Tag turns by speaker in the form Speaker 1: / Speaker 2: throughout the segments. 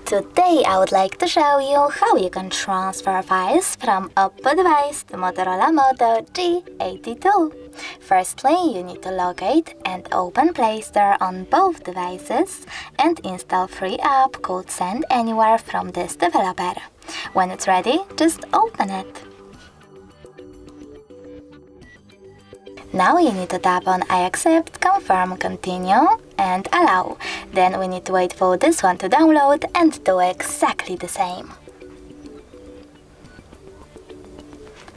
Speaker 1: Today I would like to show you how you can transfer files from Oppo device to Motorola Moto G82. Firstly, you need to locate and open Play Store on both devices and install free app called Send Anywhere from this developer. When it's ready, just open it. Now you need to tap on I accept, confirm, continue and allow. Then we need to wait for this one to download and do exactly the same.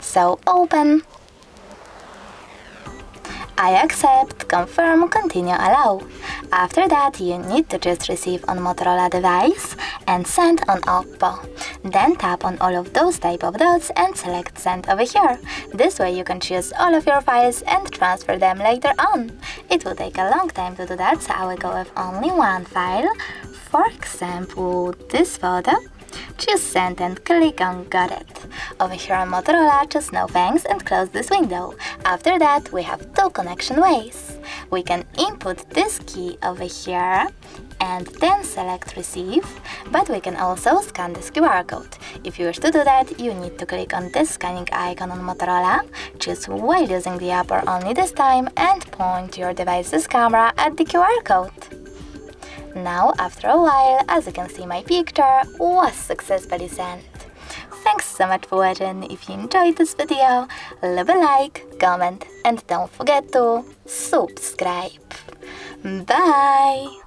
Speaker 1: So open. I accept, confirm, continue, allow. After that, you need to just receive on Motorola device and send on Oppo. Then tap on all of those type of dots and select send over here. This way you can choose all of your files and transfer them later on. It will take a long time to do that, so I will go with only one file. For example, this photo. Choose send and click on got it. Over here on Motorola, choose no thanks and close this window. After that, we have two connection ways. We can input this key over here and then select receive, but we can also scan this QR code. If you wish to do that, you need to click on this scanning icon on Motorola, choose while using the app or only this time, and point your device's camera at the QR code. Now, after a while, as you can see, my picture was successfully sent. Thanks so much for watching. If you enjoyed this video, leave a like, comment and don't forget to subscribe. Bye!